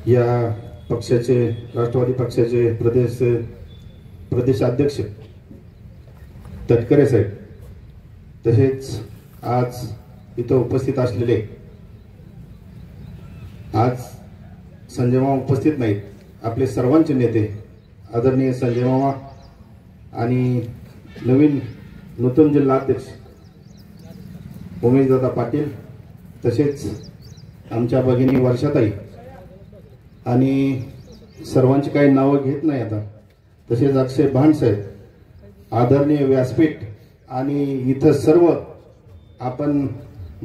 या पक्षाचे राष्ट्रवादी पक्षाचे प्रदेशाध्यक्ष तटकरे साहेब, तसेच आज इथं उपस्थित असलेले, आज संजय मामा उपस्थित नाहीत, आपले सर्वांचे नेते आदरणीय संजय मामा आणि नूतन जिल्हाध्यक्ष उमेशदादा पाटील, तसेच आमच्या भगिनी वर्षाताई आणि सर्वांची काही नावं घेत नाही आता, तसेच अक्षय भांडसाहेब, आदरणीय व्यासपीठ आणि इथं सर्व आपण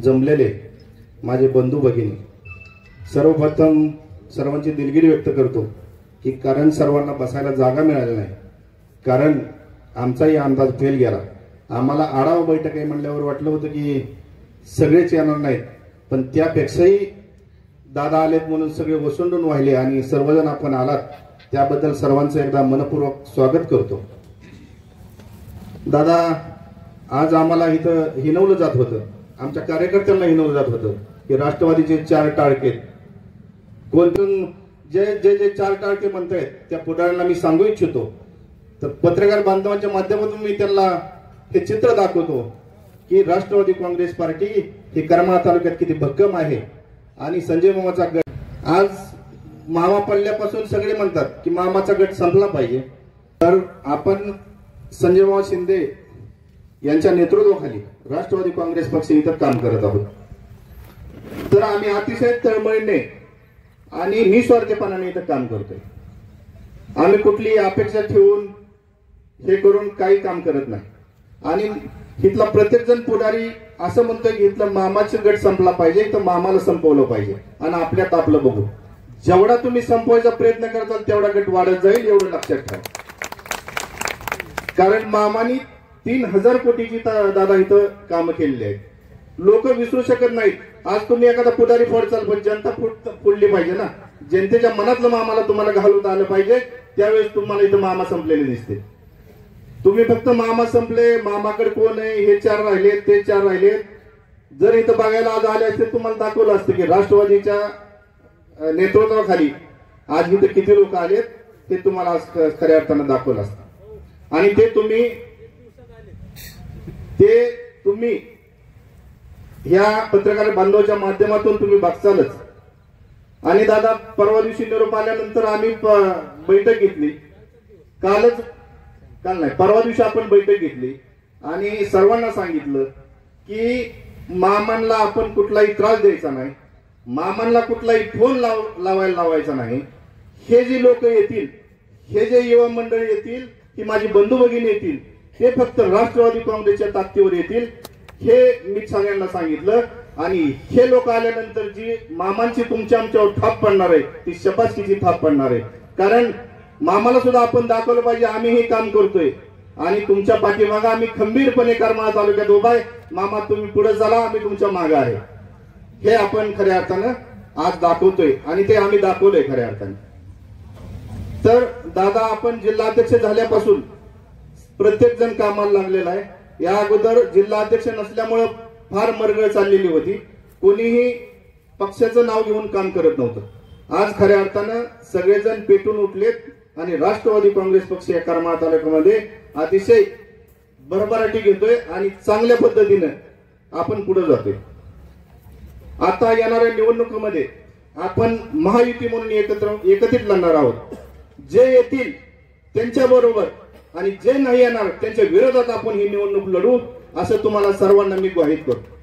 जमलेले माझे बंधू भगिनी, सर्वप्रथम सर्वांची दिलगिरी व्यक्त करतो की कारण सर्वांना बसायला जागा मिळाली नाही, कारण आमचाही अंदाज फेल गेला. आम्हाला आढावा बैठक आहे म्हणल्यावर वाटलं होतं की सगळेच येणार नाहीत, पण त्यापेक्षाही दादा आलेत म्हणून सगळे ओसंडून वाहिले आणि सर्वजण आपण आलात, त्याबद्दल सर्वांचं एकदा मनपूर्वक स्वागत करतो. दादा, आज आम्हाला इथं हिनवलं जात होतं, आमच्या कार्यकर्त्यांना हिनवलं जात होतं की राष्ट्रवादीचे 4 टाळके, कोणतून जे जे जे 4 टाळके म्हणतायत त्या पुढाऱ्यांना मी सांगू इच्छितो. तर पत्रकार बांधवांच्या माध्यमातून मी त्यांना हे चित्र दाखवतो की राष्ट्रवादी काँग्रेस पार्टी ही करमाळा तालुक्यात किती भक्कम आहे. आणि संजय मामाचा गट, आज मामा पडल्यापासून सगळे म्हणतात की मामाचा गट संपला पाहिजे, तर आपण संजय मामा शिंदे यांच्या नेतृत्वाखाली राष्ट्रवादी काँग्रेस पक्ष इथं काम करत आहोत. तर आम्ही अतिशय तळमळीने आणि निस्वार्थीपणाने इथं काम करतोय. आम्ही कुठली अपेक्षा ठेवून हे करून काही काम करत नाही. आणि इथला प्रत्येक जण पुढारी असं म्हणतोय की इथला मामाचा गट संपला पाहिजे, तर मामाला संपवलं पाहिजे आणि आपल्यात आपलं बघू. जेवढा तुम्ही संपवायचा प्रयत्न करताल तेवढा गट वाढत जाईल, एवढं लक्षात ठेवा. कारण मामानी 3000 कोटीची दादा इथं कामं केलेली आहेत. लोक विसरू शकत नाहीत. आज तुम्ही एखादा पुढारी फोडचाल, पण जनता फोडली पाहिजे ना. जनतेच्या मनातलं मामाला तुम्हाला घालवता आलं पाहिजे, त्यावेळेस तुम्हाला इथं मामा संपलेले दिसते. तुम्ही फक्त मामा संपले, मामाकडे कोण आहे, हे 4 राहिले, ते 4 राहिले. जर इथं बघायला आज आले असते, तुम्हाला दाखवलं असतं की राष्ट्रवादीच्या नेतृत्वाखाली आज इथं किती लोक आलेत, ते तुम्हाला आज खऱ्या अर्थानं दाखवलं असतं. आणि ते तुम्ही ह्या पत्रकार बांधवाच्या माध्यमातून तुम्ही बघचालच. आणि दादा, परवा दिवशी निरोप आल्यानंतर आम्ही बैठक घेतली. काल नाही, परवा दिवशी आपण बैठक घेतली आणि सर्वांना सांगितलं की मामांना आपण कुठलाही त्रास द्यायचा नाही, मामांना कुठलाही फोन लावायचा नाही. हे जे लोक येतील, हे जे युवा मंडळी येतील, ही माझी बंधू भगिनी येतील, हे फक्त राष्ट्रवादी काँग्रेसच्या ताकदीवर येतील, हे मी सगळ्यांना सांगितलं. आणि हे लोक आल्यानंतर जी मामांची तुमच्या आमच्यावर थाप पडणार आहे, ती शपासकीची थाप पडणार आहे. कारण मामाला सुद्धा आपण दाखवलं पाहिजे आम्ही हे काम करतोय आणि तुमच्या पाठीमागा आम्ही खंबीरपणे करमाळा तालुक्यात उभा आहे. मामा, तुम्ही पुढे चला, आम्ही तुमच्या मागे आहे. हे आपण खऱ्या अर्थानं आज दाखवतोय आणि ते आम्ही दाखवलंय खऱ्या अर्थाने. तर दादा, आपण जिल्हाध्यक्ष झाल्यापासून प्रत्येक जण कामाला लागलेला आहे. या अगोदर जिल्हाध्यक्ष नसल्यामुळे फार मरगळ चाललेली होती, कोणीही पक्षाचं नाव घेऊन काम करत नव्हतं. आज खऱ्या अर्थानं सगळेजण पेटून उठलेत आणि राष्ट्रवादी काँग्रेस पक्ष या करमाळा तालुक्यामध्ये अतिशय भरभराटी घेतोय आणि चांगल्या पद्धतीनं आपण पुढे जातोय. आता येणाऱ्या निवडणुकीमध्ये आपण महायुती म्हणून एकत्रित लढणार आहोत. जे येतील त्यांच्या बरोबर आणि जे नाही येणार त्यांच्या विरोधात आपण ही निवडणूक लढू, असं तुम्हाला सर्वांना मी ग्वाहीत करतो.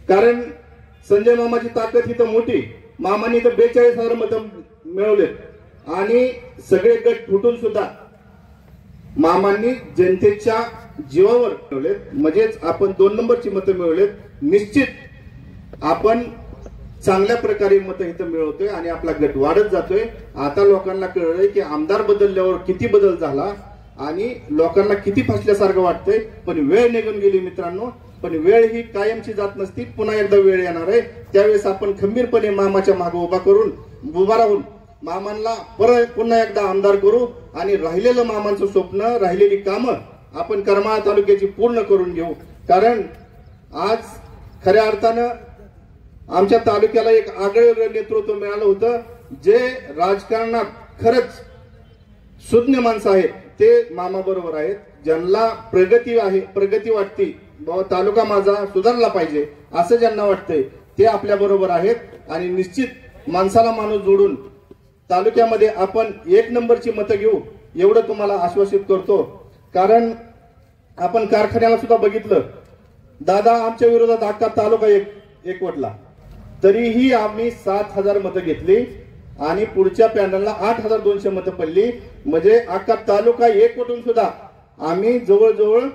कारण संजय मामाची ताकद इथं मोठी. मामाने तर 42,000 मतं मिळवलेत आणि सगळे गट फुटून सुद्धा मामांनी जनतेच्या जीवावर मिळवलेत. म्हणजेच आपण 2 नंबरची मतं मिळवलेत. निश्चित आपण चांगल्या प्रकारे मतं इथं मिळवतोय आणि आपला गट वाढत जातोय. आता लोकांना कळलंय की आमदार बदलल्यावर किती बदल झाला आणि लोकांना किती फसल्यासारखं वाटतंय. पण वेळ निघून गेली मित्रांनो. पण वेळ ही कायमची जात नसती, पुन्हा एकदा वेळ येणार आहे. त्यावेळेस आपण खंबीरपणे मामाच्या मागे उभा राहून मामांना पुन्हा एकदा आमदार करू आणि राहिलेलं मामांचं स्वप्न, राहिलेली कामं आपण करमाळा तालुक्याची पूर्ण करून घेऊ. कारण आज खऱ्या अर्थानं आमच्या तालुक्याला एक आगळेवेगळं नेतृत्व मिळालं होतं जे राजकारणात खरंच सुज्ञ माणसं आहेत ते मामा बरोबर आहेत. ज्यांना प्रगती आहे, प्रगती वाटते, बाबा तालुका माझा सुधारला पाहिजे असं ज्यांना वाटतंय ते आपल्या बरोबर आहेत. आणि निश्चित माणसाला माणूस जोडून तालुक्यामध्ये आपण 1 नंबरची मतं घेऊ एवढं तुम्हाला आश्वासित करतो. कारण आपण कारखान्याला सुद्धा बघितलं, दादा आमच्या विरोधात अख्खा तालुका एकवटला, तरीही आम्ही 7,000 मतं घेतली आणि पुढच्या पॅनलला 8,200 मतं पडली. म्हणजे अख्खा तालुका एकवटून सुद्धा आम्ही जवळजवळ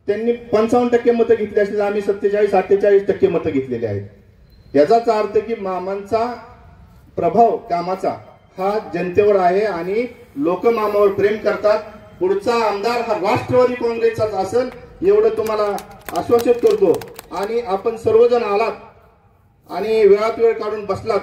त्यांनी 55% मतं घेतली असतील, आम्ही 47-48% मतं घेतलेली आहेत. याचाच अर्थ की मामांचा प्रभाव कामाचा हा जनतेवर आहे आणि लोक मामावर प्रेम करतात. पुढचा आमदार हा राष्ट्रवादी काँग्रेसचाच असेल एवढं तुम्हाला आश्वासित करतो. आणि आपण सर्वजण आलात आणि वेळात वेळ काढून बसलात.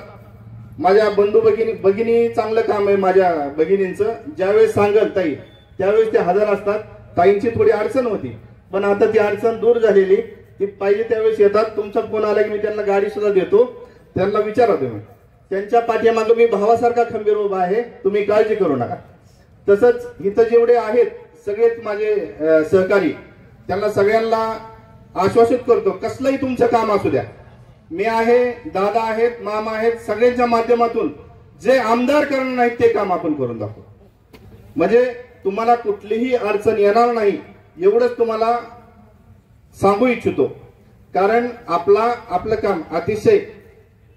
माझ्या बंधू भगिनी चांगलं काम आहे माझ्या भगिनींचं. ज्यावेळेस सांगल ताई त्यावेळेस ते हजर असतात. ताईंची थोडी अडचण होती पण आता ती अडचण दूर झालेली, ती पाहिजे त्यावेळेस येतात. तुमचा फोन आला की मी त्यांना गाडी सुद्धा देतो, त्यांना विचारा तुम्ही. त्यांच्या पाठीमागे मी भावासारखा खंबीर उभा आहे, तुम्ही काळजी करू नका. तसंच इथं जेवढे आहेत सगळेच माझे सहकारी, त्यांना सगळ्यांना आश्वासित करतो कसलंही तुमचं काम असू द्या, मी आहे, दादा आहेत, मामा आहेत, सगळ्यांच्या माध्यमातून जे आमदार करणार नाहीत ते काम आपण करून दाखवू. म्हणजे तुम्हाला कुठलीही अडचण येणार नाही एवढंच तुम्हाला सांगू इच्छितो. कारण आपलं काम अतिशय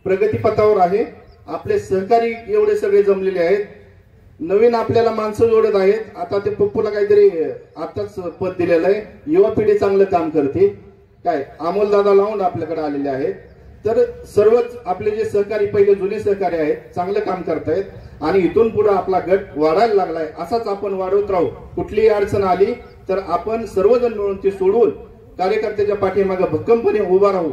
प्रगतीपथावर आहे. आपले सहकारी एवढे सगळे जमलेले आहेत. नवीन आपल्याला माणसं जोडत आहेत. आता ते पप्पूला काहीतरी आताच पद दिलेलं आहे, युवा पिढी चांगलं काम करते. काय अमोल दादा लावून आपल्याकडे आलेले आहेत. तर सर्वच आपले जे सहकारी पहिले जुने सहकारी आहेत चांगलं काम करतायत आणि इथून पुढे आपला गट वाढायला लागलाय. असाच आपण वाढवत राहू. कुठलीही अडचण आली तर आपण सर्वजण मिळून ती सोडवून कार्यकर्त्याच्या पाठीमागे भक्कमपणे उभा राहू.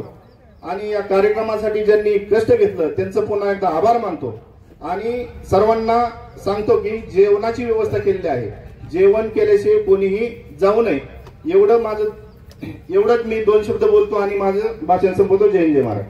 आणि या कार्यक्रमासाठी ज्यांनी कष्ट घेतलं त्यांचं पुन्हा एकदा आभार मानतो. आणि सर्वांना सांगतो की जेवणाची व्यवस्था केलेली आहे, जेवण केल्याशिवाय कोणीही जाऊ नये. एवढंच मी 2 शब्द बोलतो आणि माझं भाषण संपवतो. जय हिंद, जय महाराज.